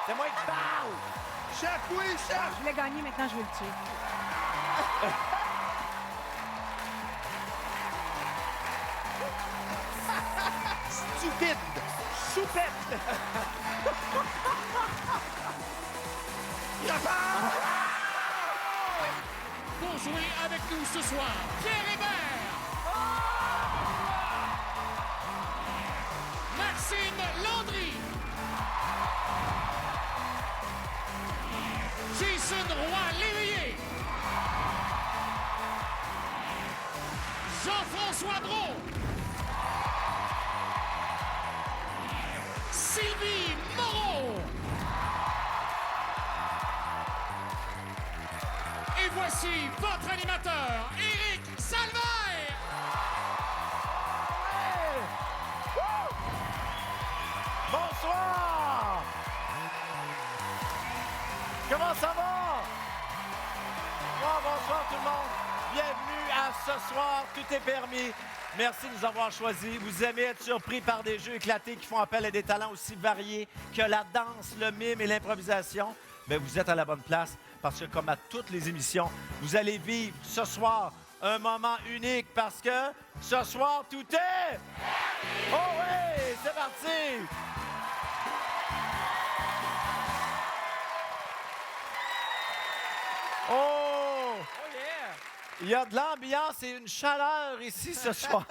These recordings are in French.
C'est moi qui parle! Chef, oui, chef! Je voulais gagner, maintenant je veux le tuer. Stupide! Choupette! Pour jouer avec nous ce soir, Pierre Hébert. Maxime Landry. Jason Roy-Léveillé. Jean-François Brault. Sylvie Moreau. Et voici votre animateur, Éric Salvaire. Bonsoir! Comment ça va? Bonsoir tout le monde. Bienvenue à Ce soir, tout est permis. Merci de nous avoir choisis. Vous aimez être surpris par des jeux éclatés qui font appel à des talents aussi variés que la danse, le mime et l'improvisation? Bien, vous êtes à la bonne place parce que, comme à toutes les émissions, vous allez vivre ce soir un moment unique parce que ce soir, tout est... Oh oui! C'est parti! Oh! Il y a de l'ambiance et une chaleur ici ce soir.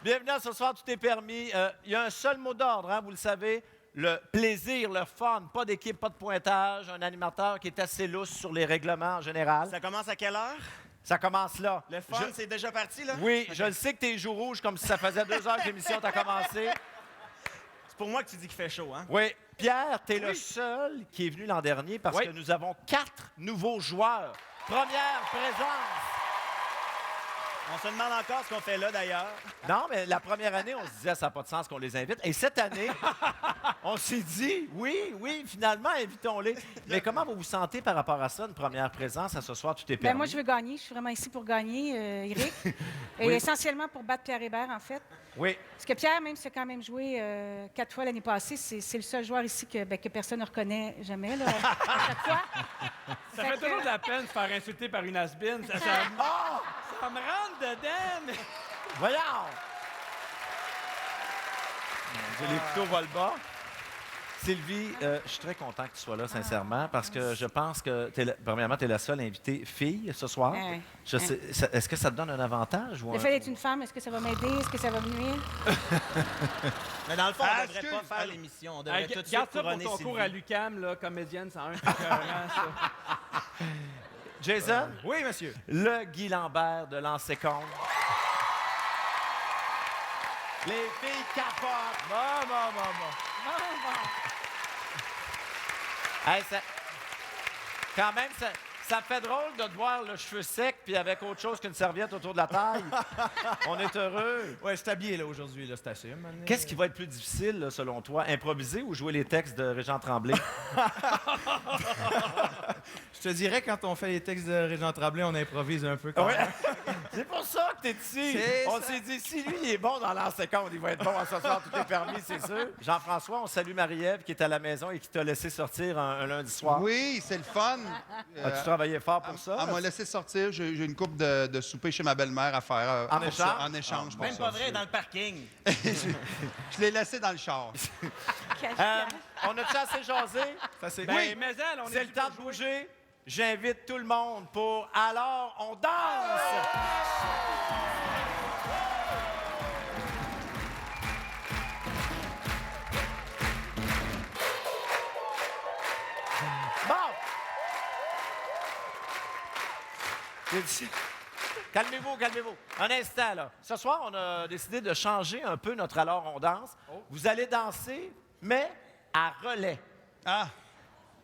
Bienvenue à Ce soir, tout est permis. Il y a un seul mot d'ordre, hein, vous le savez. Le plaisir, le fun, pas d'équipe, pas de pointage, un animateur qui est assez lousse sur les règlements en général. Ça commence à quelle heure? Ça commence là. Le fun, c'est déjà parti, là? Oui, je le sais que t'es joues rouges comme si ça faisait 2 heures que l'émission t'a commencé. C'est pour moi que tu dis qu'il fait chaud, hein? Oui. Pierre, t'es le seul qui est venu l'an dernier parce que nous avons 4 nouveaux joueurs. Première présence. On se demande encore ce qu'on fait là, d'ailleurs. Non, mais la première année, on se disait ça n'a pas de sens qu'on les invite. Et cette année, on s'est dit, oui, finalement, invitons-les. Mais comment vous vous sentez par rapport à ça, une première présence à Ce soir, tout est permis? Ben, moi, je veux gagner. Je suis vraiment ici pour gagner, Éric. Et essentiellement pour battre Pierre Hébert, en fait. Oui. Parce que Pierre, même s'il a quand même joué 4 fois l'année passée, c'est le seul joueur ici que personne ne reconnaît jamais, là, à chaque fois. Ça fait toujours de la peine de se faire insulter par une has-been. Ça me rentre dedans, mais... Voyons! J'ai les couteaux volent bas. Sylvie, je suis très content que tu sois là, sincèrement, parce que je pense que, premièrement, tu es la seule invitée fille ce soir. Ouais. Est-ce que ça te donne un avantage? Ou Le fait d'être une femme, est-ce que ça va m'aider? Est-ce que ça va me nuire? Mais dans le fond, on ne devrait pas faire l'émission. On devrait tout de suite Garde ça pour couronner ton Sylvie. cours à l'UQAM, là, comédienne, c'est un écœurant, ça. Jason? Oui, monsieur. Le Guy Lambert de l'Anse-Combe. Les filles capotent. Bon. Hey, quand même, ça fait drôle de te voir le cheveu sec puis avec autre chose qu'une serviette autour de la taille. On est heureux. Ouais, je suis habillé, là, aujourd'hui, là, c'est assez. Qu'est-ce qui va être plus difficile, là, selon toi? Improviser ou jouer les textes de Régent Tremblay? Je te dirais, quand on fait les textes de Régent Tremblay, on improvise un peu. Quand même. C'est pour ça que t'es ici. C'est On ça. s'est dit, si lui, il est bon dans l'Anse-Combe, il va être bon à Ce soir, tout est permis, c'est sûr. Jean-François, on salue Marie-Ève qui est à la maison et qui t'a laissé sortir un lundi soir. Oui, c'est le fun. As-tu travaillé fort pour ça? Elle m'a laissé sortir. J'ai une coupe de souper chez ma belle-mère à faire. En pour échange? ça, en échange pour Même ça. pas vrai, dans le parking. Je l'ai laissé dans le char. On a-tu assez jasé? Ça, c'est Ben, mais elle, on C'est le temps de bouger. J'invite tout le monde pour Alors, on danse! Bon! Calmez-vous. Un instant, là. Ce soir, on a décidé de changer un peu notre Alors, on danse. Vous allez danser, mais à relais. Ah,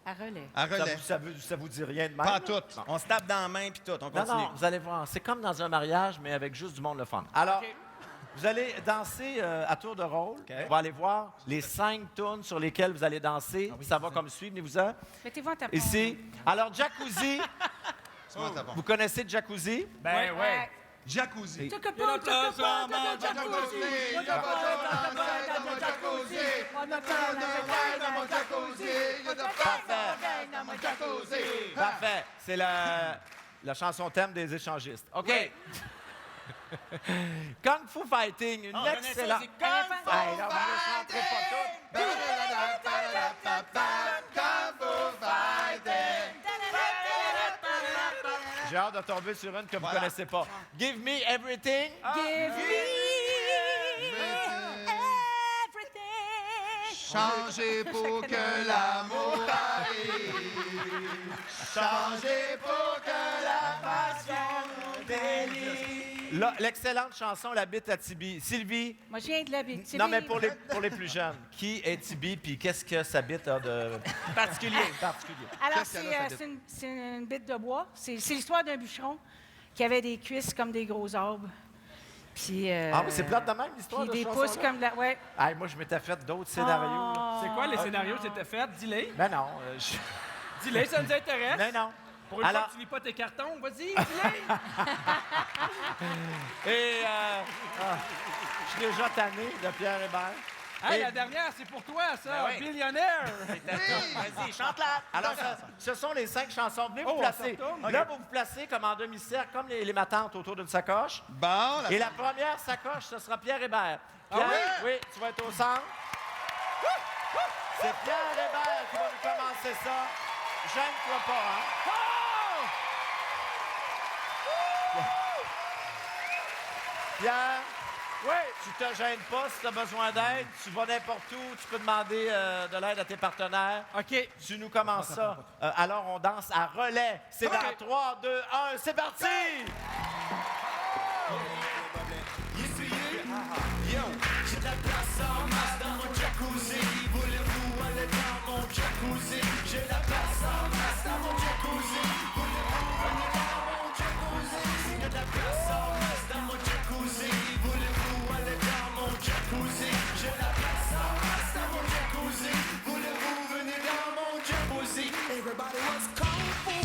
À relais. à relais. Ça vous dit rien de même? Pas là? toutes. On se tape dans la main, puis tout, on Non, continue. non, vous allez voir. C'est comme dans un mariage, mais avec juste du monde le fun. Alors, vous allez danser à tour de rôle. On va aller voir les 5 tunes sur lesquelles vous allez danser. Ça va comme suit. Venez-vous-en. Mettez-vous en tapant. Ici. Alors, Jacuzzi. Comment ça va? Vous connaissez Jacuzzi? Ben ouais. Jacuzzi. Took a boat, took a boat, took a jacuzzi. Jacuzzi. On a fait la jacuzzi. Parfait. C'est la chanson thème des échangistes. OK. Kung Fu Fighting, une excellente... c'est Kung Fu Hey, non, vous ne chanterez pas toutes. J'ai hâte de tomber sur une que vous ne connaissez pas. Give me everything. Give me everything. Changer pour que l'amour arrive. Changer pour que la passion nous délivre. Là, l'excellente chanson La bite à Tibi. Sylvie. Moi, je viens de la ville. Non, mais pour les plus jeunes, qui est Tibi puis qu'est-ce que sa bite a de particulier? Alors, Qu'est-ce qu'elle a, sa c'est une bite de bois. C'est l'histoire d'un bûcheron qui avait des cuisses comme des gros arbres. Puis, Ah oui, c'est plate de même, l'histoire puis de des ce pouces chanson-là? comme de la... Ouais. Hey, moi, je m'étais fait d'autres scénarios. là. C'est quoi les scénarios que t'étais fait? Dis-les. Ben non. Dis-les, ça nous intéresse. Ben non. Pour une Alors- fois que tu lis pas tes cartons, vas-y, dis-les. Et je suis déjà tanné de Pierre Hébert. Hey, Et- la dernière, c'est pour toi, ça. Ben oui. Billionnaire. Vas-y, chante-la. Alors, ce sont les 5 chansons. Venez vous Oh, placer. on se retourne. Là, vous vous placez comme en demi-cercle, comme les matantes autour d'une sacoche. Bon, Et la première sacoche, ce sera Pierre Hébert. Pierre, oui, tu vas être au centre. C'est Pierre Hébert qui va nous commencer ça. Gêne-toi pas, hein? Pierre, oui, tu te gênes pas si tu as besoin d'aide. Tu vas n'importe où, tu peux demander de l'aide à tes partenaires. OK. Tu nous commences ça. Alors, on danse à relais. C'est dans 3, 2, 1, c'est parti!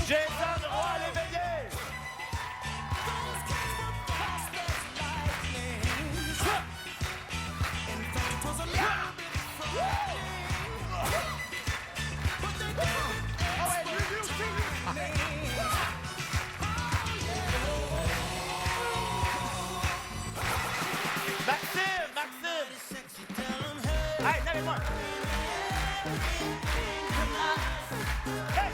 Jason Roy l'éveillé! Maxime! Hey, lève-moi! Hey!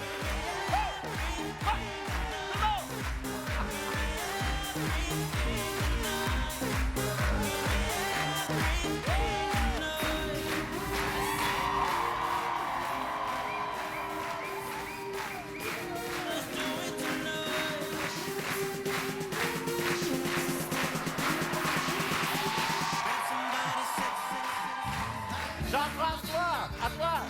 Jean-François, à toi!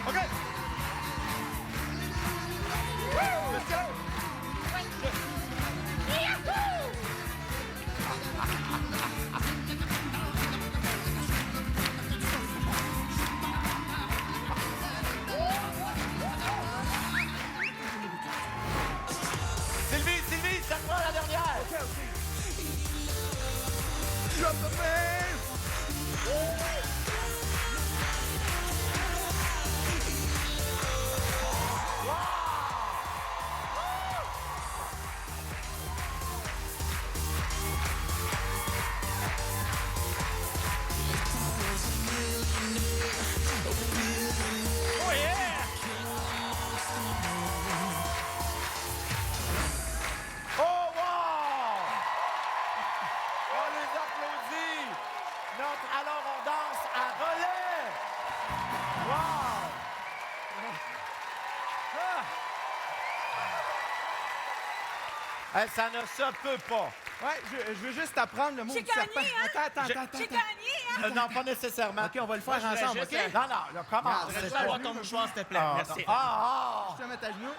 OK! Let's go! Sylvie, ça te prend la dernière! OK. Drop the bass! Oh, yeah! Oh, wow! On les applaudit! Alors, on danse à relais! Wow! Hey, ça ne se peut pas. Ouais, je veux juste apprendre le mot J'ai du serpent. gagné, hein? Attends. J'ai gagné, hein? Non, pas nécessairement. OK, on va le faire ensemble, OK? Non, non, là, comment? Je vais avoir ton mouchoir, s'il te plaît. Merci. Je te mets à genoux.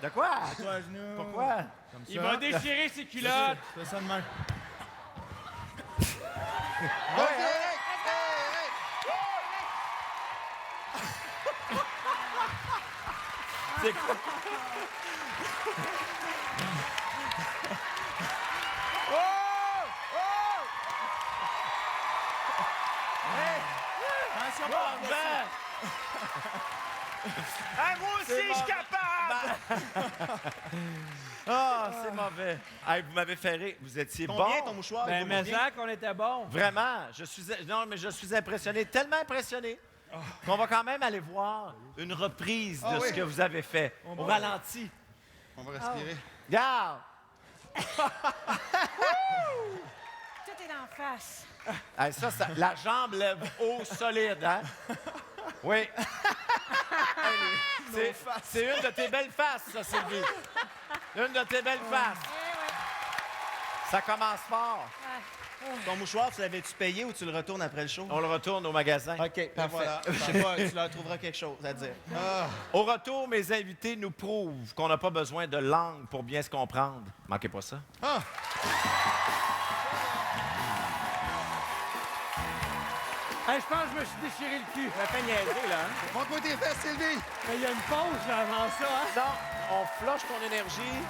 De quoi? Toi à genoux. Pourquoi? Comme ça. Il va déchirer ses culottes. Fais ça de même. Vas-y, hey, hey, hey. C'est quoi? Attention, Bon, pas blessé. Hey, moi aussi, je suis capable! Ah, c'est mauvais. Hey, vous m'avez fait rire. Vous étiez Combien bon. ton mouchoir? Ben, Il vaut mais combien? ça qu'on était bon. Vraiment, non, mais je suis impressionné, tellement impressionné qu'on va quand même aller voir une reprise de Ah oui. ce que vous avez fait au ralenti. On va respirer. Regarde! Tout est d'en face. Hey, la jambe lève haut solide, hein? Oui. C'est une de tes belles faces, ça, Sylvie. Une de tes belles faces. Ça commence fort. Ton mouchoir, tu l'avais-tu payé ou tu le retournes après le show? On le retourne au magasin. OK, parfait. voilà. Je sais pas, tu leur trouveras quelque chose à dire. Au retour, mes invités nous prouvent qu'on n'a pas besoin de langue pour bien se comprendre. Manquez pas ça. Hey, je pense que je me suis déchiré le cul. Ça fait niaiser, là. Hein? Montre-moi tes fesses, Sylvie! Mais il y a une pause là, avant ça, hein? Non, on flush ton énergie.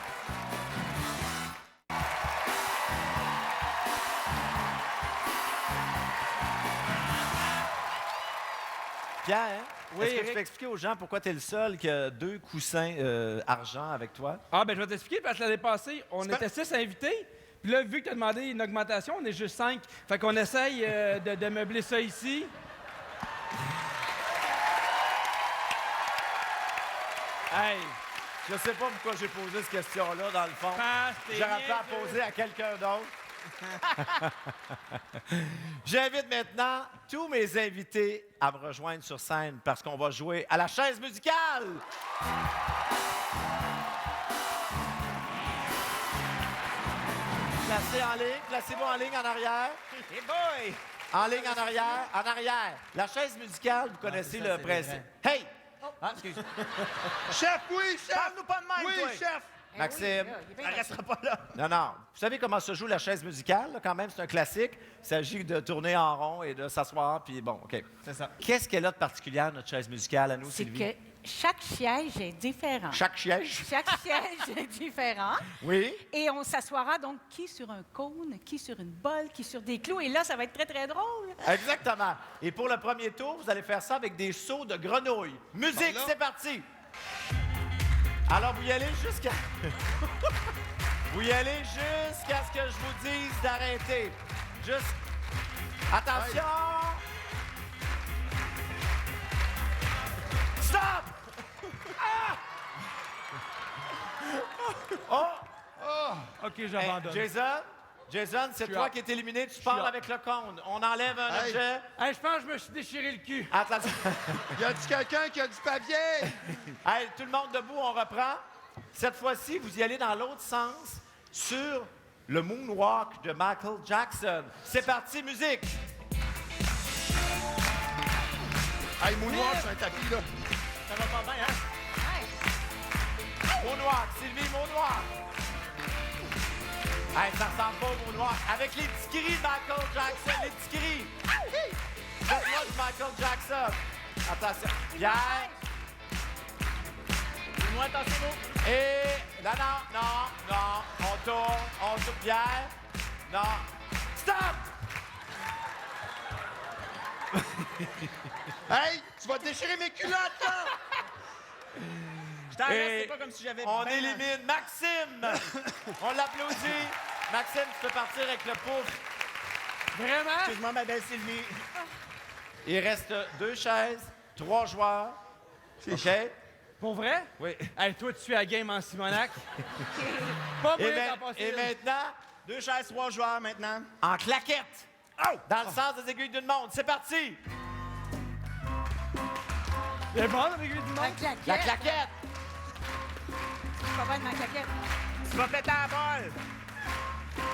Pierre, Oui, est-ce que tu Eric? peux expliquer aux gens pourquoi tu es le seul qui a 2 coussins argent avec toi? Ah, ben je vais t'expliquer parce que l'année passée, on était 6 invités. Puis là, vu que tu as demandé une augmentation, on est juste 5. Fait qu'on essaye de meubler ça ici. Hey, je sais pas pourquoi j'ai posé cette question-là, dans le fond. Parce que t'es J'aurais pu la niaiseux. poser à quelqu'un d'autre. J'invite maintenant tous mes invités à me rejoindre sur scène parce qu'on va jouer à la chaise musicale. Placez en ligne, placez-vous en ligne en arrière. Hey boy! En ligne en arrière, en arrière. La chaise musicale, vous connaissez c'est ça, le c'est principe. vrai. Hey! Ah, excuse. Chef, oui, chef! Parle-nous pas de même, Oui, toi! chef! Maxime. Eh oui, là, il est bien Elle restera pas là. Non, non. Vous savez comment se joue la chaise musicale? Là, quand même, c'est un classique. Il s'agit de tourner en rond et de s'asseoir, puis bon, OK. C'est ça. Qu'est-ce qu'elle a de particulier, notre chaise musicale, à nous, C'est Sylvie? que chaque siège est différent. Chaque siège? Chaque siège est différent. Oui. Et on s'assoira donc qui sur un cône, qui sur une bolle, qui sur des clous. Et là, ça va être très, très drôle. Exactement. Et pour le premier tour, vous allez faire ça avec des seaux de grenouille. Musique, Bon, là. c'est parti! Alors, vous y allez jusqu'à... vous y allez jusqu'à ce que je vous dise d'arrêter. Juste... Attention! Stop! Ah! Oh! OK, Hey, j'abandonne. Jason, c'est suis toi out. qui es éliminé. Tu pars out. avec le cône. On enlève un Hey. objet. Hey, je pense que je me suis déchiré le cul. Attention. Y a-tu quelqu'un qui a du papier? Hey, tout le monde debout, on reprend. Cette fois-ci, vous y allez dans l'autre sens sur le moonwalk de Michael Jackson. C'est parti, musique. Hey, mon noir, c'est un tapis, là. Ça va pas bien, hein? Moonwalk, Sylvie, moonwalk. Hey, ça ressemble pas au moonwalk. Avec les petits cris de Michael Jackson, les petits cris. Faites-moi du Michael Jackson. Attention. Pierre. Dis-moi, attention-nous. Et... Non, non, non, non. On tourne, Pierre. Non. Stop! Hey, tu vas te déchirer mes culottes, là! Je t'arrête, Et c'est pas comme si j'avais... on ben- élimine Maxime. On l'applaudit. Maxime, tu peux partir avec le pouf. Vraiment? Excuse-moi, ma belle Sylvie. Il reste 2 chaises, 3 joueurs. OK? Pour vrai? Oui. Hey, toi, tu suis à game en Simonac. Pas Et, moyen d'en passer et une. maintenant, 2 chaises, 3 joueurs maintenant. en claquette. Dans le sens des aiguilles d'une montre. C'est parti. Il est bon, avec lui du La monde? claquette. La claquette. Je vais mettre ma claquette. Tu vas péter la balle.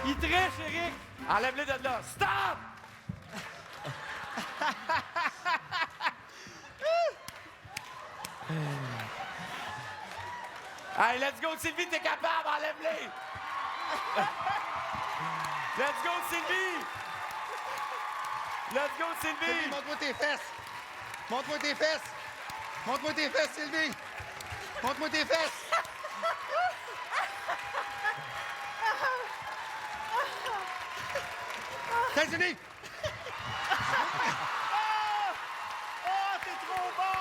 Il triche, Eric. Enlève-les de là. Stop! Allez, let's go, Sylvie, t'es capable, enlève-les! Let's go, Sylvie! Let's go, Sylvie, Sylvie! montre-moi tes fesses! Montre-moi tes fesses! Montre-moi tes fesses, Sylvie! Montre-moi tes fesses! T'es fini! Oh, t'es trop bon!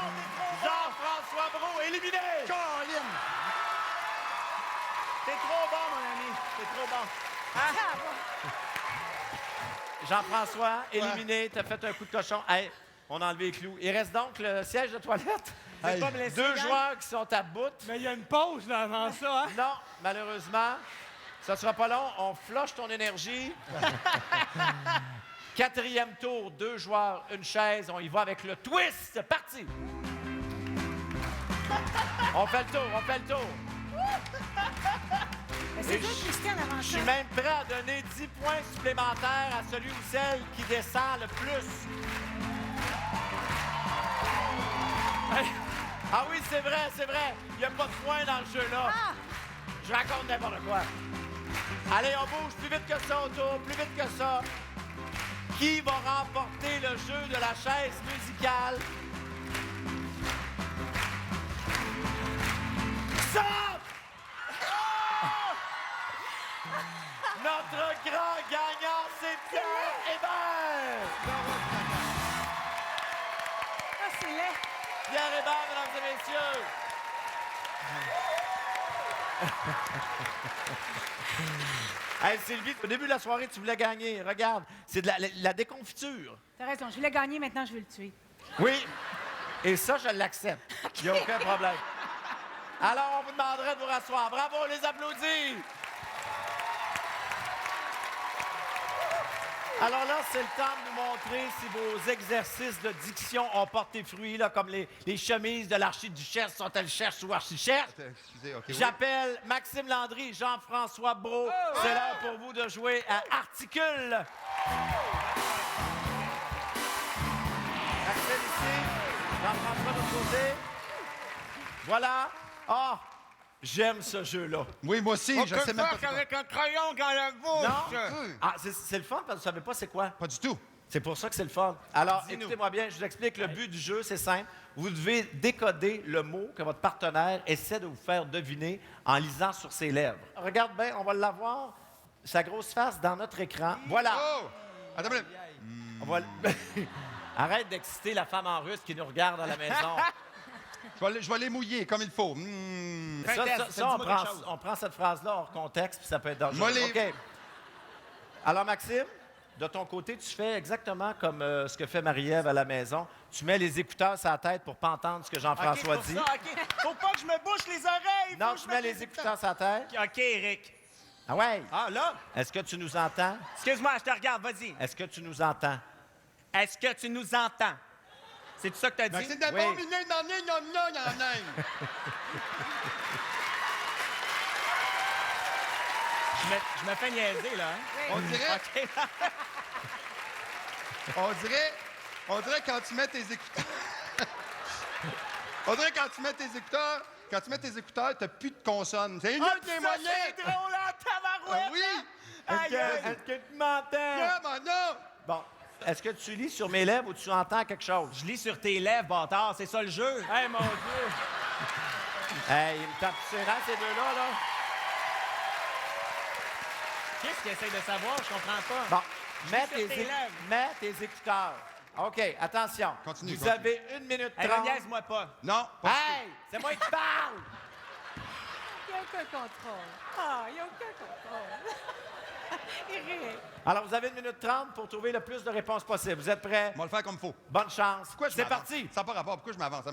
Jean-François Brault, éliminé! Colin! T'es trop bon, mon ami. T'es trop bon. Jean-François, éliminé. T'as fait un coup de cochon. Hey, on a enlevé les clous. Il reste donc le siège de toilette. Hey. Pas me laisser, Deux gang. joueurs qui sont à bout. Mais il y a une pause là, avant ça, hein? Non, malheureusement, ça sera pas long. On flush ton énergie. Quatrième tour, 2 joueurs, 1 chaise. On y va avec le twist. C'est parti. On fait le tour, on fait le tour. Mais c'est Et toi, Christiane, avant Je suis ça. même prêt à donner 10 points supplémentaires à celui ou celle qui descend le plus. Hey. Ah oui, c'est vrai, c'est vrai. Il n'y a pas de points dans le jeu, là. Je raconte n'importe quoi. Allez, on bouge plus vite que ça autour, plus vite que ça. Qui va remporter le jeu de la chaise musicale? Ça! Notre grand gagnant, c'est Pierre Hébert! Ah, c'est laid. Pierre Hébert, mesdames et messieurs! Hey, Sylvie, au début de la soirée, tu voulais gagner. Regarde, c'est de la déconfiture. T'as raison, je voulais gagner, maintenant je veux le tuer. Oui. Et ça, je l'accepte. Il n'y a aucun problème. Alors, on vous demanderait de vous rasseoir. Bravo, on les applaudit! Alors là, c'est le temps de nous montrer si vos exercices de diction ont porté fruit, là, comme les chemises de l'archiduchesse sont-elles cherches ou archichères. Excusez, OK. oui. J'appelle Maxime Landry et Jean-François Brault. C'est l'heure pour vous de jouer à Articule. Maxime ici, Jean-François de l'autre côté. Voilà. Ah, j'aime ce jeu-là. Oui, moi aussi, je sais même pas. c'est quoi. avec un crayon dans la bouche. Non? Oui. Ah, c'est le fun parce que vous savez pas c'est quoi. Pas du tout. C'est pour ça que c'est le fun. Alors, Dis-nous. écoutez-moi bien, je vous explique le but du jeu, c'est simple. Vous devez décoder le mot que votre partenaire essaie de vous faire deviner en lisant sur ses lèvres. Regarde bien, on va l'avoir, sa grosse face dans notre écran. Voilà. Oh! Attends, une minute. On va l- Arrête d'exciter la femme en russe qui nous regarde à la maison. Je vais les mouiller comme il faut. Ça, Dis-moi quelque chose. on prend cette phrase-là hors contexte, puis ça peut être dangereux. Moi, les- OK. Alors, Maxime, de ton côté, tu fais exactement comme ce que fait Marie-Ève à la maison. Tu mets les écouteurs sur la tête pour pas entendre ce que Jean-François dit. Faut pas que je me bouche les oreilles. Non, Faut que tu je mets mette les écouteurs sur la tête. OK, Eric. Ah ouais? Ah, là? Est-ce que tu nous entends? Excuse-moi, je te regarde, vas-y. Est-ce que tu nous entends? Est-ce que tu nous entends? C'est tout ça que t'as dit? C'est d'abord Oui. milieu dans le il y en a. Je me fais niaiser, là. Hein? On dirait, OK. on dirait quand tu mets tes écouteurs. On dirait quand tu mets tes écouteurs, t'as plus de consonnes. C'est une Ah, autre ça, moyen. c'est drôle, hein, tabarouette! Oui! Aïe, aïe. Est-ce que tu m'entends? Comment non? Bon. Est-ce que tu lis sur mes lèvres ou tu entends quelque chose? Je lis sur tes lèvres, bâtard, c'est ça le jeu. Hey, mon Dieu! Hey, il me tape sur les rangs, ces deux-là, là. Qu'est-ce qu'il essaie de savoir? Je comprends pas. Bon, mets sur tes lèvres. mets tes écouteurs. OK, attention. Continue, Vous continue. avez 1 minute Hey, 30. niaise-moi pas. Non, pas Hey, c'est moi qui parle! Il n'y a aucun contrôle. Ah, il n'y a aucun contrôle. Eric. Alors, vous avez 1 minute 30 pour trouver le plus de réponses possibles. Vous êtes prêts? On va le faire comme il faut. Bonne chance. Pourquoi je C'est m'avance? parti. Ça n'a pas rapport. Pourquoi je m'avance?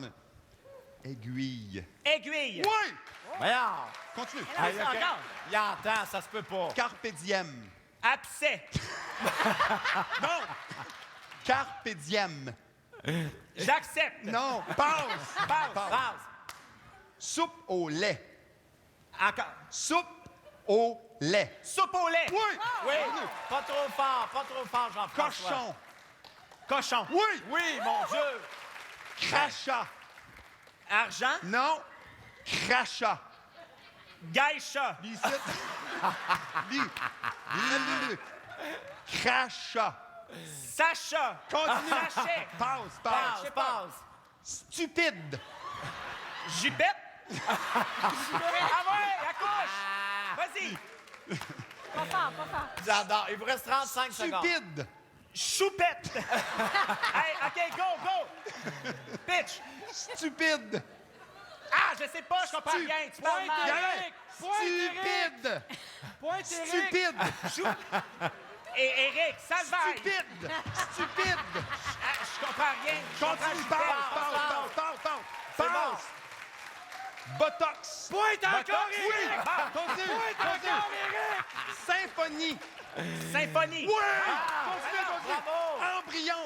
Aiguille. Aiguille. Oui! Voyons. Continue. Hey, OK. encore. Il entend, ça se peut pas. Carpe diem. Abcès. Non, Carpe diem. j'accepte. Non, passe. Passe. Soupe au lait. Encore. Soupe au lait. Soupe au lait. Oui! Oui. Pas trop fort, Jean-François. Cochon. Cochon. Oui! Oui, mon Dieu. Crachat. Argent. Non. Crachat. Gaïcha. Lis ici. Lis. Crachat. Sacha. Continue. Sachet. Passe. Passe. Stupide. Jupette. Ah ouais, accouche! Vas-y! Pas fort, pas fort. J'adore. Il vous reste 35 secondes. Stupide. Choupette! Hey, OK, go! Pitch! Stupide. Ah, je sais pas, je comprends rien. Tu parles mal. Eric! Stupide. Point Eric! Stupide. Et Eric, salvaille! Stupide. Stupide. Ah, je comprends rien. Je comprends Continue. pas. C'est bon. Botox. Point encore Oui. Eric! Continue. Point encore Eric! Symphonie. Symphonie. Ouais. Ah, Continue. bravo. Embryon.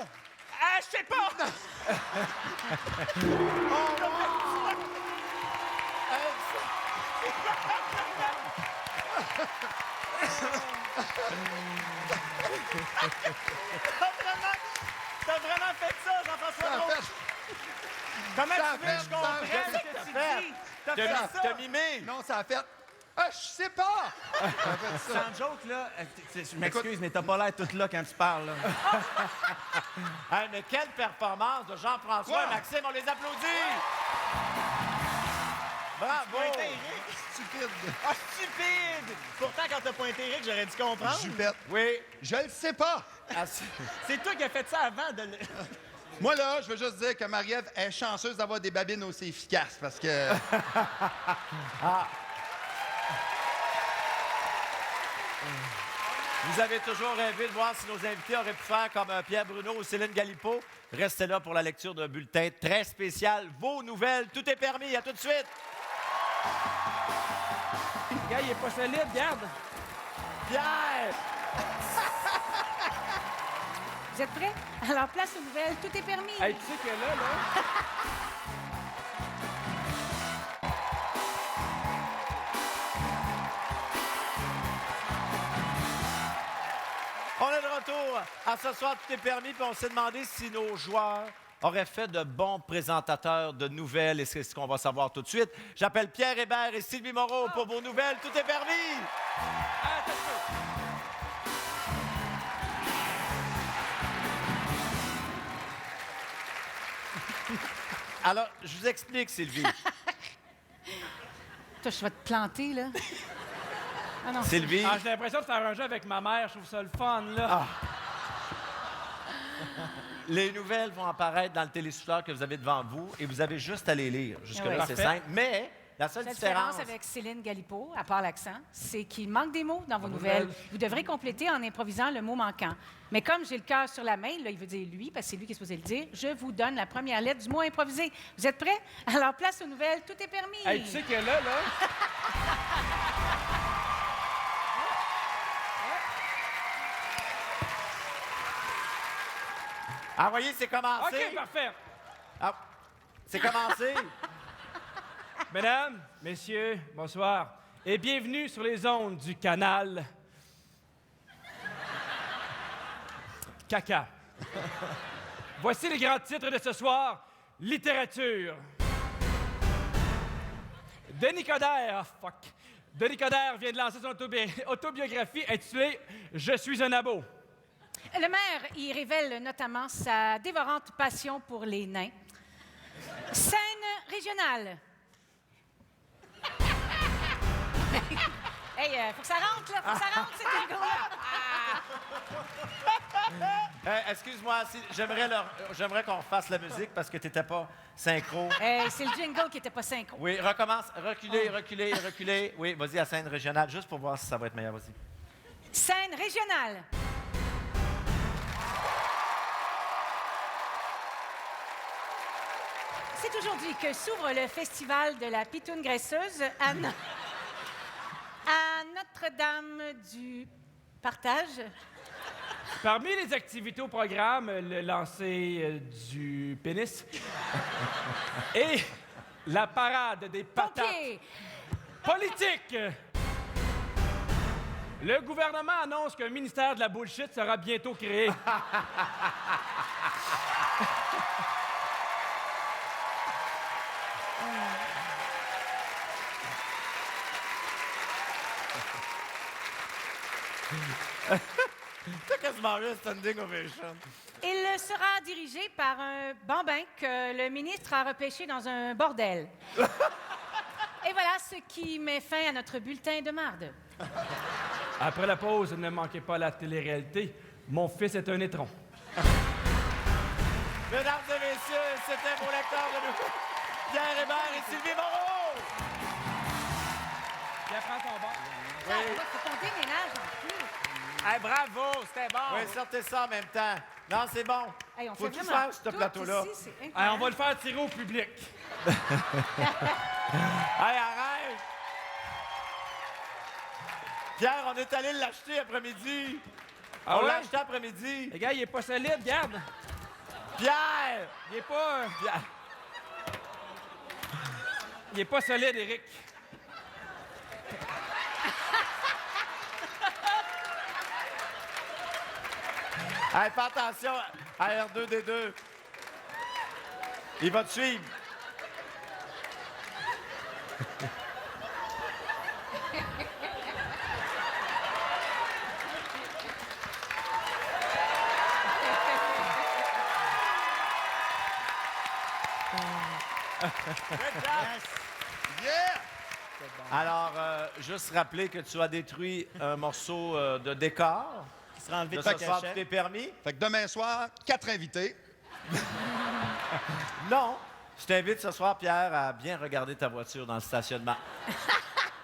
Ah, je sais pas. T'as vraiment fait ça, Jean-François Brault? Comment tu veux que je comprenne ce que tu dis? T'as fait ça? T'as mimé. Non, ça a fait. Ah, je sais pas. Ça a fait ça. Sans joke, là, je m'excuse, mais t'as pas l'air toute là quand tu parles. Là. Hey, mais quelle performance de Jean-François et Maxime, on les applaudit! Bravo! Stupide. Ah, stupide! Pourtant, quand t'as pointé Eric, j'aurais dû comprendre. Jupette. Oui. Je le sais pas. C'est toi qui as fait ça avant de le... Moi, là, je veux juste dire que Marie-Ève est chanceuse d'avoir des babines aussi efficaces parce que. Vous avez toujours rêvé de voir si nos invités auraient pu faire comme Pierre Bruno ou Céline Galipo. Restez là pour la lecture d'un bulletin très spécial. Vos nouvelles, tout est permis. À tout de suite. Le gars, il est pas solide, garde! Pierre! Vous êtes prêts? Alors, place aux nouvelles, tout est permis. Hey, tu sais que là... On est de retour. À ce soir, tout est permis. Puis on s'est demandé si nos joueurs auraient fait de bons présentateurs de nouvelles. Et c'est ce qu'on va savoir tout de suite. J'appelle Pierre Hébert et Sylvie Moreau pour vos nouvelles. Tout est permis. Alors, je vous explique, Sylvie. Toi, je vais te planter, là. Ah non. Sylvie. Ah, j'ai l'impression de faire un jeu avec ma mère. Je trouve ça le fun, là. Les nouvelles vont apparaître dans le télésouffleur que vous avez devant vous et vous avez juste à les lire. Jusque-là, Oui. c'est Parfait. simple. Mais la seule La différence... différence avec Céline Galipo, à part l'accent, c'est qu'il manque des mots dans vos nouvelles. Vous devrez compléter en improvisant le mot manquant. Mais comme j'ai le cœur sur la main, là, il veut dire lui, parce que c'est lui qui est supposé le dire, je vous donne la première lettre du mot improvisé. Vous êtes prêts? Alors, place aux nouvelles, tout est permis. Hey, tu sais que là... Ah, voyez, c'est commencé. OK, parfait. Ah, c'est commencé. Mesdames, messieurs, bonsoir. Et bienvenue sur les ondes du canal... Caca. Voici les grands titres de ce soir. Littérature. Denis Coderre, Denis Coderre vient de lancer son autobiographie intitulée « Je suis un abo ». Le maire y révèle notamment sa dévorante passion pour les nains. Scène régionale. Hey, faut que ça rentre, là. Faut que ça rentre, c'est là. Excuse-moi, j'aimerais qu'on refasse la musique parce que t'étais pas synchro. Hey, c'est le jingle qui était pas synchro. Oui, recommence. Reculez. Oui, vas-y à scène régionale, juste pour voir si ça va être meilleur. Vas-y. Scène régionale. C'est aujourd'hui que s'ouvre le festival de la pitoune graisseuse à Notre-Dame du Partage. Parmi les activités au programme, le lancer du pénis et la parade des patates Pompiers. politiques. Le gouvernement annonce qu'un ministère de la bullshit sera bientôt créé. T'as quasiment eu un standing ovation. Il sera dirigé par un bambin que le ministre a repêché dans un bordel. Et voilà ce qui met fin à notre bulletin de marde. Après la pause, ne manquez pas la télé-réalité. Mon fils est un étron. Mesdames et messieurs, c'était vos lecteurs de nous. Pierre Hébert et Sylvie Moreau. Viens prendre ton bar. Il faut qu'on déménage en plus. Hey, bravo, c'était bon. Oui, sortez ça en même temps. Non, c'est bon. Hey, on Faut fait tout vraiment faire, ce tout plateau-là. ici, c'est Hey, incroyable. on va le faire tirer au public. Hey, arrête! Pierre, on est allé l'acheter après-midi. Ah On ouais? l'a acheté après-midi. Les gars, il est pas solide, garde. Pierre! Il est pas... Pierre! Il est pas solide, Éric. Hey, fais attention à R2D2. Il va te suivre. Yeah! Alors, juste rappeler que tu as détruit un morceau de décor. Il sera enlevé De de ce soir, tu cachet. t'es permis? Fait que demain soir, 4 invités. Non. Je t'invite ce soir, Pierre, à bien regarder ta voiture dans le stationnement.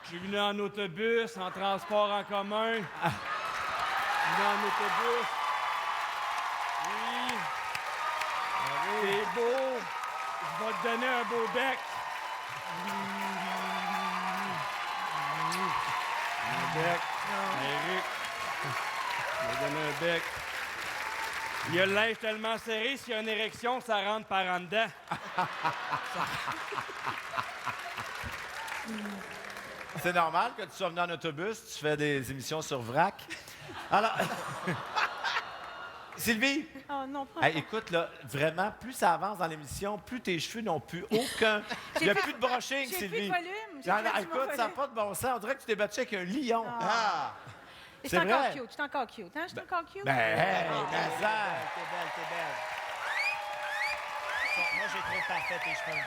Je suis venu en autobus, en transport en commun. Je suis venu en autobus. Oui. C'est beau. Je vais te donner un beau bec. Un bec. Éric. Je vais te donner un bec. Il y a le linge tellement serré, s'il y a une érection, ça rentre par en dedans. C'est normal que tu sois venu en autobus, tu fais des émissions sur VRAC. Alors, Sylvie, Oh non, pas hey, écoute, là, vraiment, plus ça avance dans l'émission, plus tes cheveux n'ont plus aucun... Il n'y a plus de brushing, j'ai Sylvie. plus de volume. J'ai Non, non, perdu mon écoute, ça n'a volume. pas de bon sens. On dirait que tu t'es battu avec un lion. Ah! Je c'est suis encore vrai. cute, je suis encore cute. Hein? Je suis encore cute. Ben, hey, T'es mais ça. belle, t'es belle. Moi, je les trouve parfaits, tes cheveux.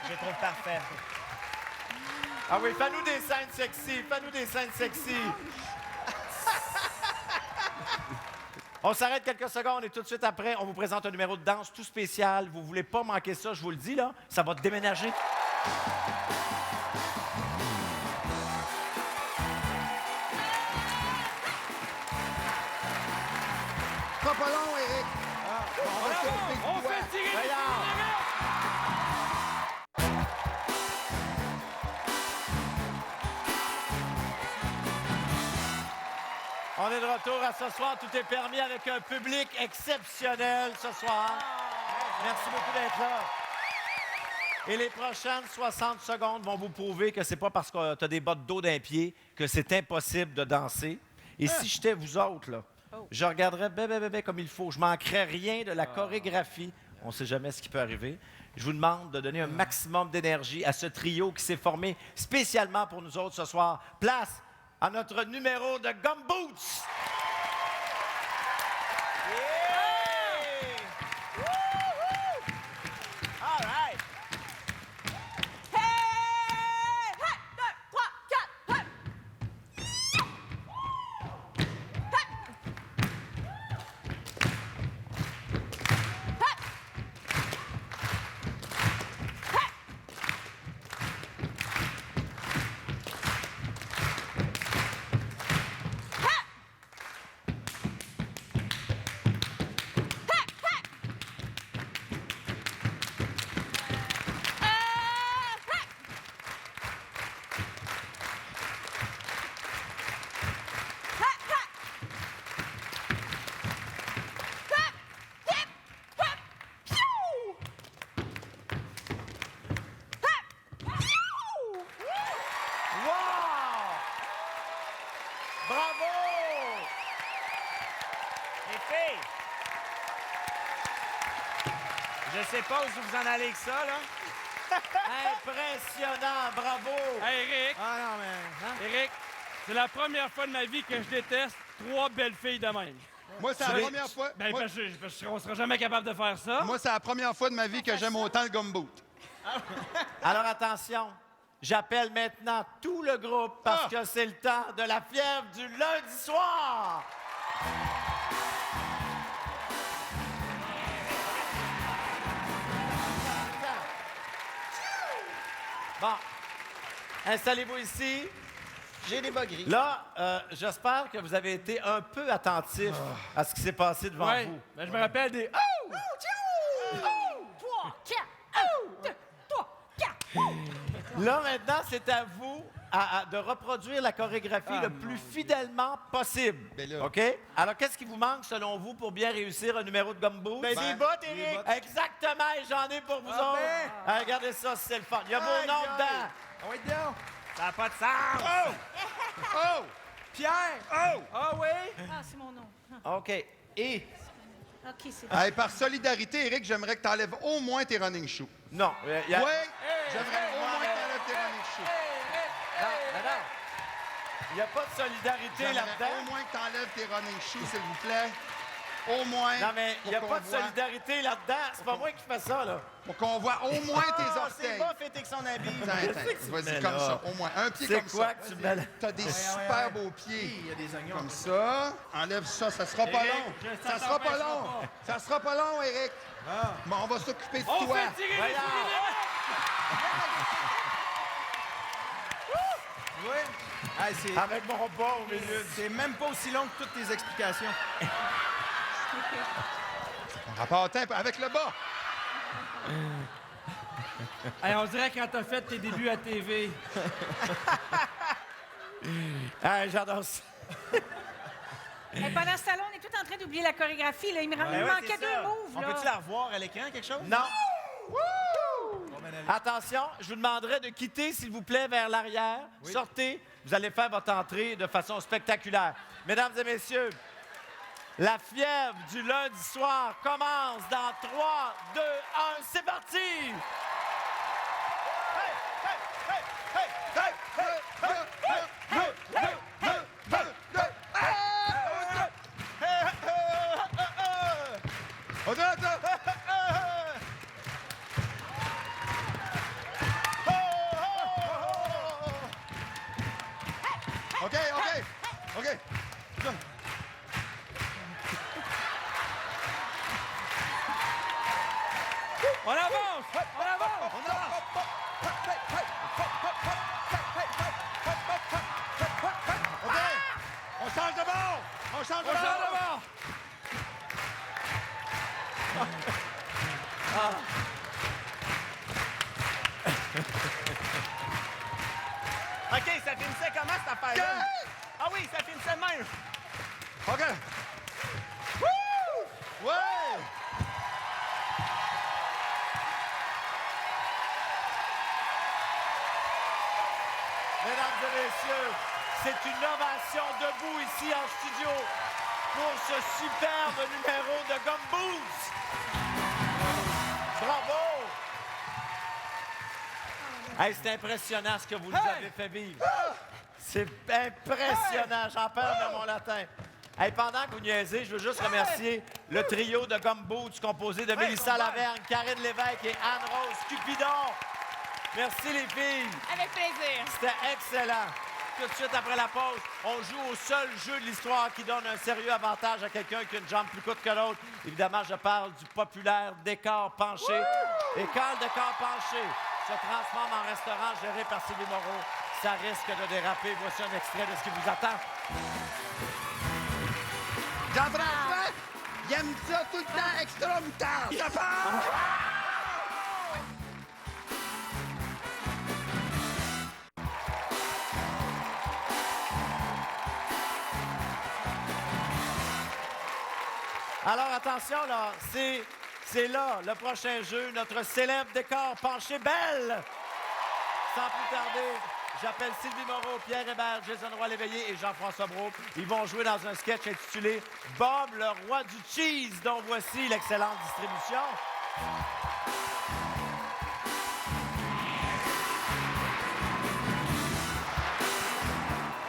Je les trouve parfaits. Ah oui, fais-nous des scènes sexy, fais-nous des scènes sexy. On s'arrête quelques secondes et tout de suite après, on vous présente un numéro de danse tout spécial. Vous voulez pas manquer ça, je vous le dis, là. Ça va déménager. Pas long, Éric. On va s'occuper de On toi. fait tirer les Regarde. cigarettes! On est de retour à ce soir. Tout est permis avec un public exceptionnel ce soir. Merci beaucoup d'être là. Et les prochaines 60 secondes vont vous prouver que c'est pas parce que tu as des bottes d'eau d'un pied que c'est impossible de danser. Et si j'étais vous autres, là, je regarderais bébé comme il faut. Je manquerais rien de la chorégraphie. On ne sait jamais ce qui peut arriver. Je vous demande de donner un maximum d'énergie à ce trio qui s'est formé spécialement pour nous autres ce soir. Place à notre numéro de Gumboots. All right. Wow! Bravo! Les filles. Je sais pas où vous en allez avec ça, là. Impressionnant, bravo! Hey, Éric, Ah non, mais... Hein? Éric, c'est la première fois de ma vie que je déteste 3 belles filles de même. Moi, c'est la première fois. Ben, Moi, parce qu'on sera jamais capable de faire ça. moi, c'est la première fois de ma vie que j'aime autant le gumboot. Alors attention, J'appelle maintenant tout le groupe parce que c'est le temps de la fièvre du lundi soir. Bon, installez-vous ici. J'ai des bas gris. Là, j'espère que vous avez été un peu attentif à ce qui s'est passé devant Ouais, vous. ben, je me rappelle des... Oh! Là, maintenant, c'est à vous de reproduire la chorégraphie le plus fidèlement possible. Ben là. OK? Alors, qu'est-ce qui vous manque, selon vous, pour bien réussir un numéro de gumbo? Ben, des bottes, Éric. Exactement, et j'en ai pour vous autres. ben. Ah, regardez ça, c'est le fun. Il y a vos Aïe, noms aïe. dedans. Ah oui, donc. Ça n'a pas de sens. Oh! Pierre! Ah oui? Ah, c'est mon nom. OK. Et... OK, c'est Hey, par solidarité, Éric, j'aimerais que tu enlèves au moins tes running shoes. Non. Oui, j'aimerais au moins que tu enlèves tes running shoes. Non. Il n'y a pas de solidarité J'aimerais là-dedans. au moins que tu enlèves tes running shoes, s'il vous plaît. Au moins. Non, mais il n'y a pour pas qu'on de voit- solidarité là-dedans. C'est pas moi qui fais ça, là. Pour qu'on voit au moins tes Ah, orteils. c'est pas fêter que son habit. Vas-y, comme ça, au moins. Un pied C'est comme quoi ça. que tu mets là? T'as des super beaux pieds. Il y a des oignons. Comme ça. Enlève ça, ça sera pas Éric, long. ça Ça sera pas t'empêchera long. Ça sera pas long, Éric. Bon, on va s'occuper de On toi. fait tirer les Voyons. Oui. Ah, c'est... Avec mon bas au milieu. C'est même pas aussi long que toutes tes explications. On rapporte un peu avec le bas. Hey, on dirait quand t'as fait tes débuts à TV. Ah, j'adore ça. Hey, pendant ce temps-là, on est tout en train d'oublier la chorégraphie. Là. Il me Ben manquait deux moves. On Là. peut-tu la revoir à l'écran, quelque chose? Non. Attention, je vous demanderai de quitter, s'il vous plaît, vers l'arrière. Sortez. Vous allez faire votre entrée de façon spectaculaire. Mesdames et messieurs, la fièvre du lundi soir commence dans 3, 2, 1. C'est parti! OK. On avance! On avance! OK. On change de bord. On change de On change bord. de bord! OK, ça finissait comment, cette affaire-là? Ah oui, ça finissait de même. OK. Wouh! Ouais! Mesdames et messieurs, c'est une ovation debout ici en studio pour ce superbe numéro de Gumboos. Bravo! Hey, c'est impressionnant ce que vous nous avez fait vivre. C'est impressionnant, j'en perds de mon latin. Hey, pendant que vous niaisez, je veux juste remercier le trio de Gumboos composé de Mélissa Lavergne, Karine Lévesque et Anne-Rose Cupidon. Merci les filles. Avec plaisir. C'était excellent. Tout de suite après la pause, on joue au seul jeu de l'histoire qui donne un sérieux avantage à quelqu'un qui a une jambe plus courte que l'autre. Évidemment, je parle du populaire décor penché. Et quand le décor penché se transforme en restaurant géré par Sylvie Moreau, ça risque de déraper. Voici un extrait de ce qui vous attend. Jean-François, il aime ça tout le temps extra moutarde. Ça part! Alors attention, là, c'est là le prochain jeu, notre célèbre décor penché belle. Sans plus tarder, j'appelle Sylvie Moreau, Pierre Hébert, Jason Roy-Léveillé et Jean-François Brault. Ils vont jouer dans un sketch intitulé Bob, le roi du cheese, dont voici l'excellente distribution.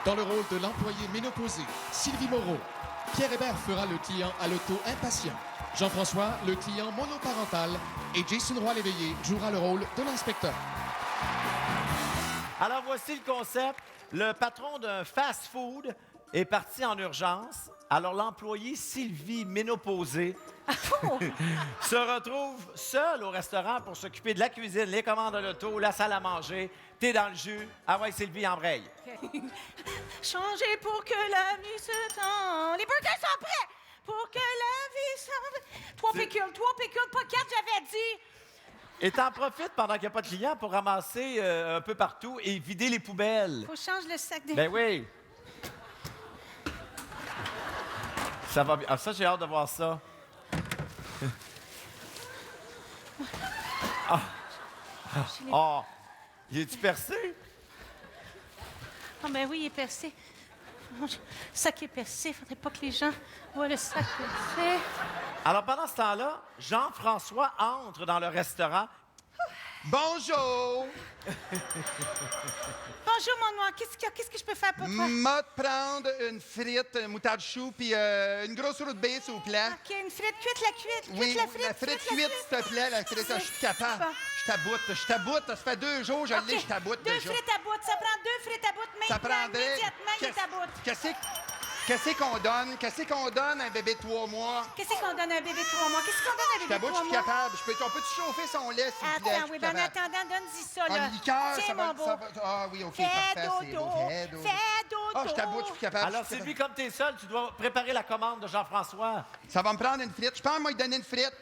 Dans le rôle de l'employé ménopausé, Sylvie Moreau. Pierre Hébert fera le client à l'auto impatient. Jean-François, le client monoparental. Et Jason Roy-Léveillé jouera le rôle de l'inspecteur. Alors, voici le concept. Le patron d'un fast-food est parti en urgence. Alors, l'employé Sylvie, ménopausée, se retrouve seule au restaurant pour s'occuper de la cuisine, les commandes de l'auto, la salle à manger. T'es dans le jus. Ah ouais, Sylvie, embraye. Changer pour que la vie se tende. Les burgers sont prêts pour que la vie s'en... 3 picules, pas 4, j'avais dit. Et t'en profites pendant qu'il n'y a pas de clients pour ramasser un peu partout et vider les poubelles. Faut changer le sac des... Ben oui. Ça va bien. Ah, ça, j'ai hâte de voir ça. Ah. Oh. Il est-tu percé? Ah, ben oui, il est percé. Le sac est percé. Faudrait pas que les gens voient le sac percé. Alors, pendant ce temps-là, Jean-François entre dans le restaurant. Bonjour! Bonjour, mon noir. Qu'est-ce que je peux faire pour toi? M'a te prendre une frite, une moutarde chou, puis une grosse roue de baie, s'il vous plaît. OK, une frite cuite, la cuite. Oui, Cuite la frite, la frite cuite la cuite, frite. s'il te plaît, la frite, je suis capable. Bon. Je t'aboute. Ça fait 2 jours, je l'ai, je t'aboute Deux déjà. frites à bout. Ça prend 2 frites à bout Ça maintenant, prendrait... immédiatement, il est à bout. Qu'est-ce qu'on donne? Qu'est-ce qu'on donne à un bébé de 3 mois? Qu'est-ce qu'on donne à un bébé de 3 mois? Qu'est-ce qu'on donne à un Je bébé de t'aboute, 3 je suis mois? capable. On peut-tu chauffer son lait, s'il vous plaît? Attends, oui, ben en attendant, donne-y ça, là. En liqueur, Tiens, ça mon va... beau. Ça va ah oui, OK, Fais parfait, c'est dodo. beau. Fais dodo. Fais dodo. Ah, je t'aboute, je suis capable. Alors, je suis Sylvie, comme t'es seule, tu dois préparer la commande de Jean-François. capable. Ça va me prendre une frite. Je pense, moi, lui donner une frite.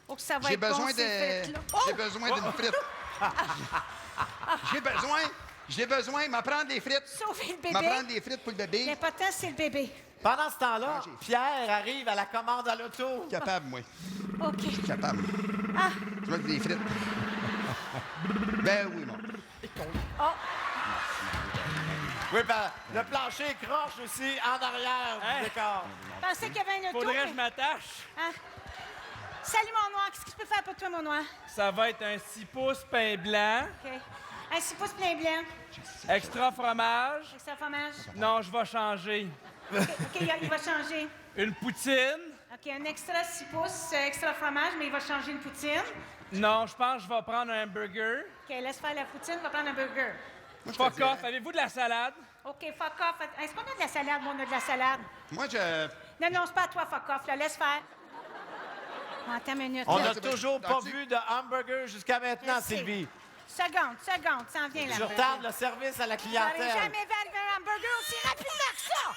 Oh, que ça va J'ai être bon, besoin ces frites-là. J'ai besoin d'une frite. J'ai besoin, m'apprendre des frites. Sauver le bébé. M'apprendre des frites pour le bébé. L'important, c'est le bébé. Pendant ce temps-là, Ah, j'ai faim. Pierre arrive à la commande à l'auto. Capable, moi. OK. Capable. Ah. Tu veux des frites? Ben oui, mon. Oh, Oui, ben, le plancher croche aussi en arrière Hein? du décor. je pensais qu'il y avait un auto. Faudrait que mais- je m'attache. Hein? Salut, mon noir. Qu'est-ce que je peux faire pour toi, mon noir? Ça va être un 6 pouces pain blanc, OK. Un 6 pouces plein blanc. extra fromage. Extra fromage. Non, je vais changer. OK, il va changer. Une poutine. OK, un extra 6 pouces, extra fromage, mais il va changer une poutine. Non, je pense que je vais prendre un burger. OK, laisse faire la poutine, il va prendre un burger. Fuck off. Avez-vous de la salade? OK, fuck off. Est-ce qu'on a de la salade? Moi, on a de la salade. Moi, Non, c'est pas à toi, fuck off. Là, laisse faire. Attends une minute. On là. n'a toujours pas As-tu- vu de hamburger jusqu'à maintenant, Je sais. Sylvie. Seconde, ça en vient là. Je retarde le service à la J'aurais clientèle. jamais vu un hamburger aussi rapidement que ça!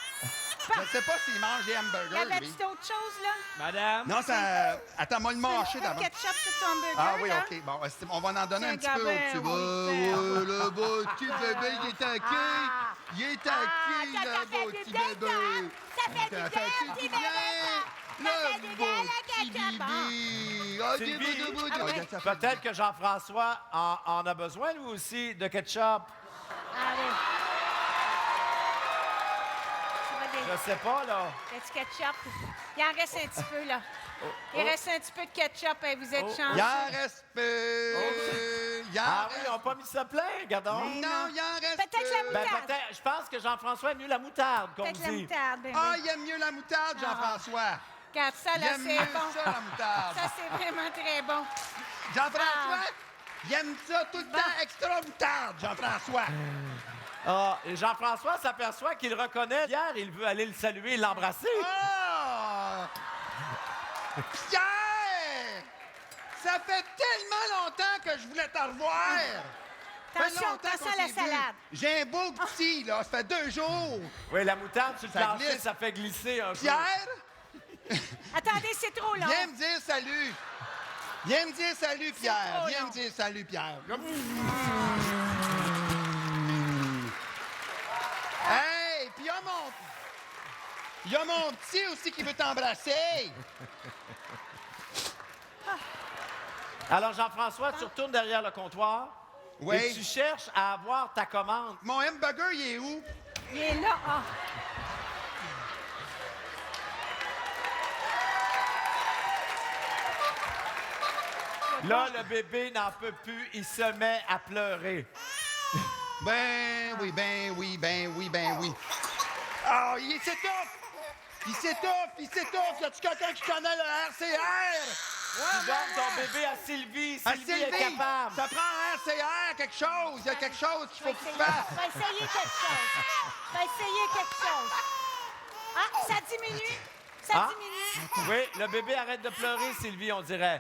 je sais pas s'il mange des Y hamburgers, avait-tu lui. d'autres choses, là? Madame? Non, ça... Attends, moi le mâcher Pas de d'abord. ketchup sur ton hamburger, Ah oui, là? OK. Bon, on va en donner un Tiens, petit peu au Gabin, petit bas. oui, Ouais, le beau petit bébé, il est taqué. Ah. Il est Ah, taqué, ça le fait beau du petit bien, bébé. ça fait du bien, petit bébé, ça fait Le du beau bien, la petit ketchup. bébé. Ah, Sylvie, des beaux, Ah ouais. Peut-être que Jean-François en a besoin, lui aussi, de ketchup. Allez. Je sais pas, là. Du ketchup. Il en reste un petit peu, là. Il reste un petit peu de ketchup, hein, vous êtes Oh. chanceux. Il en reste peu. Il en Ah oui, ils reste... n'ont pas mis ça plein, regardons. Non, il en reste Peut-être la peu. Ben, moutarde. peut-être, je pense que Jean-François aime mieux la moutarde, qu'on Peut-être la dit. moutarde, ben Ah, oui. il aime mieux la moutarde, Jean-François. Regarde, ça, Il là, aime c'est mieux bon. ça, la moutarde. Ça, c'est vraiment très bon. Jean-François, il aime ça tout le temps extra moutarde, Jean-François. Ah, et Jean-François s'aperçoit qu'il reconnaît Pierre, il veut aller le saluer et l'embrasser. Ah! Pierre! Ça fait tellement longtemps que je voulais te revoir! Ça fait Attention, longtemps attention qu'on à la s'est vu. salade. J'ai un beau petit, là. Ça fait 2 jours. Oui, la moutarde sur le Ça plancher, glisse. ça fait glisser un peu. Pierre, Attendez, c'est trop long. viens me dire salut. Viens me dire salut, Pierre. trop Viens long. me dire salut, Pierre. Hey, puis il y a mon petit aussi qui veut t'embrasser. Alors, Jean-François, tu retournes derrière le comptoir Oui. et tu cherches à avoir ta commande. Mon hamburger, il est où? Il est là. Ah. Là, le bébé n'en peut plus, il se met à pleurer. Ben oui, ben oui, ben oui, ben oui. Ah, il s'étouffe! Il s'étouffe! Il s'étouffe! Y a-tu quelqu'un qui connaît le RCR? Tu donnes ton bébé à Sylvie. À Sylvie est capable. Ça prend un RCR, quelque chose. Il y a quelque chose qu'il faut que tu fasses. Je vais essayer quelque chose. Je vais essayer quelque chose. Ah, ça diminue. Ça Ah. diminue. Oui, le bébé arrête de pleurer, Sylvie, on dirait.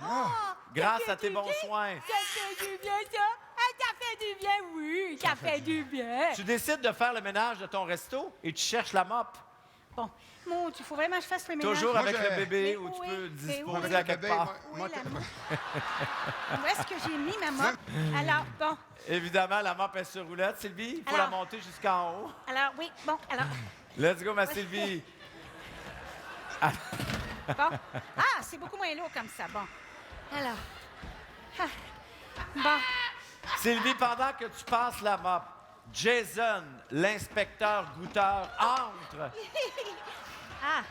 Grâce à tes bons soins. Ça fait du bien, ça. Ah, ça fait du bien, oui. Ça fait du bien. Tu décides de faire le ménage de ton resto et tu cherches la mop. Bon, mon, il faut vraiment que je fasse le ménage. Toujours Moi, avec je- le bébé Mais où où tu est- peux mais où disposer est- à quelque part. Oui, la mop. Où est-ce que j'ai mis ma mop? Alors, bon. Évidemment, la mop est sur roulette, Sylvie. Il faut la Alors. monter jusqu'en haut. Alors, oui, bon, alors. Let's go, ma Sylvie. Bon. Ah, c'est beaucoup moins lourd comme ça. Bon. Alors. Ah. Bon. Sylvie, pendant que tu passes la mop, Jason, l'inspecteur goûteur, entre. Ah.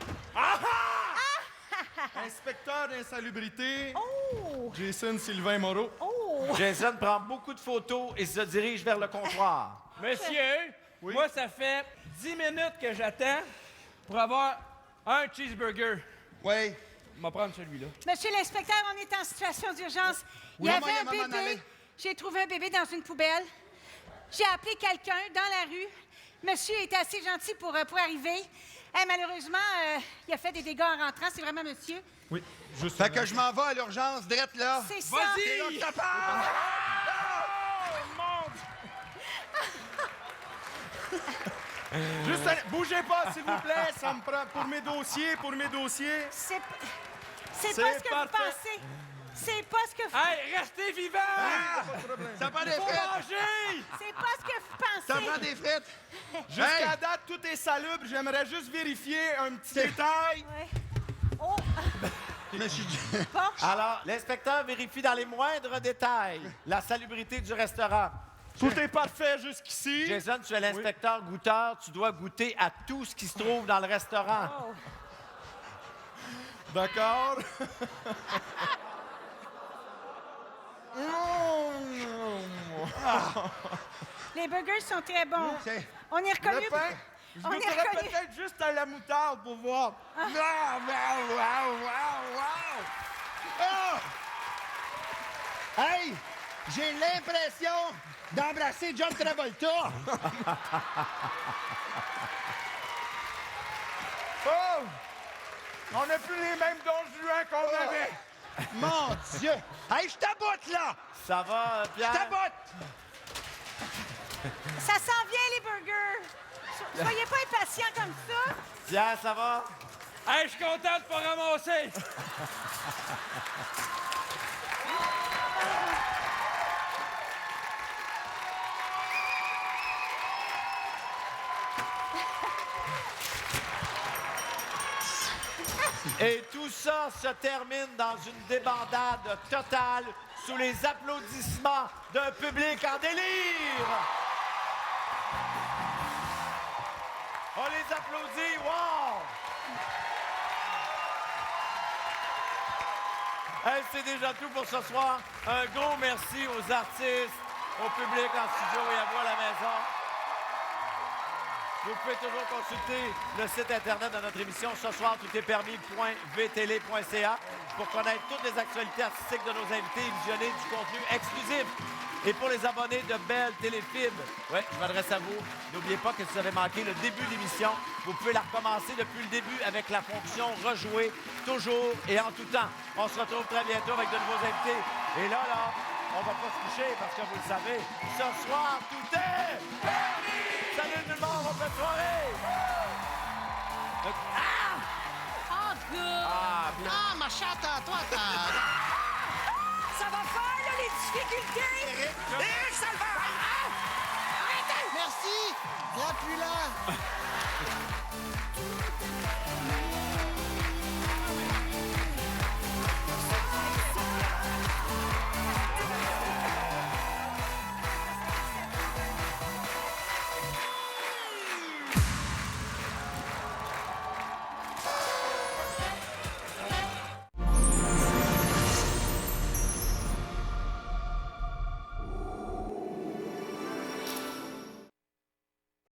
Inspecteur d'insalubrité, Oh! Jason Sylvain Moreau. Oh! Jason prend beaucoup de photos et se dirige vers le comptoir. Monsieur, moi, ça fait 10 minutes que j'attends pour avoir un cheeseburger. Oui. Je vais prendre celui-là. Monsieur l'inspecteur, on est en situation d'urgence. Il y Oui, avait un maman, bébé. allez. J'ai trouvé un bébé dans une poubelle. J'ai appelé quelqu'un dans la rue. Monsieur était assez gentil pour arriver. Malheureusement, il a fait des dégâts en rentrant. C'est vraiment monsieur. Oui, juste. Fait que je m'en vais à l'urgence, direct là. C'est ça. C'est là que ça part. Juste, bougez pas, s'il vous plaît. Ça me prend pour mes dossiers, C'est C'est pas ce que parfait. vous pensez. C'est pas ce que vous... Hey, restez vivants! Ça prend des Faut frites. manger! C'est pas ce que vous Ça pensez. prend des frites. Jusqu'à date, tout est salubre. J'aimerais juste vérifier un petit détail. Ouais. Oh! Monsieur, Bon. Alors, l'inspecteur vérifie dans les moindres détails la salubrité du restaurant. Tout est parfait jusqu'ici. Jason, tu es l'inspecteur goûteur. Tu dois goûter à tout ce qui se trouve dans le restaurant. Oh. D'accord. Les burgers sont très bons. c'est- On est reconnu. Le pain, je On est goûterais reconnu. peut-être juste à la moutarde pour voir. Hey, j'ai l'impression d'embrasser John Travolta. Oh! On n'a plus les mêmes dons juin qu'on avait. Mon Dieu. Hey, je t'aboute, là. Ça va, Je Pierre? t'aboute. Ça s'en vient, les burgers. Soyez pas impatients comme ça. Pierre, ça va? Hey, je suis content de pas ramasser! Et tout ça se termine dans une débandade totale sous les applaudissements d'un public en délire. On les applaudit, wow! Hey, c'est déjà tout pour ce soir. Un gros merci aux artistes, au public en studio et à vous à la maison. Vous pouvez toujours consulter le site Internet de notre émission ce soir, toutestpermis.vtele.ca pour connaître toutes les actualités artistiques de nos invités et visionner du contenu exclusif. Et pour les abonnés de Belle Téléfilm, ouais, je m'adresse à vous. N'oubliez pas que si vous avez manqué le début de l'émission, vous pouvez la recommencer depuis le début avec la fonction rejouer toujours et en tout temps. On se retrouve très bientôt avec de nouveaux invités. Et là, on va pas se coucher parce que vous le savez, ce soir, tout est permis! Salut tout le monde, on fait soirée! Oh, good. Ah, bien. Ah, ma chatte à toi, t'as... Ça va faire, là, les difficultés.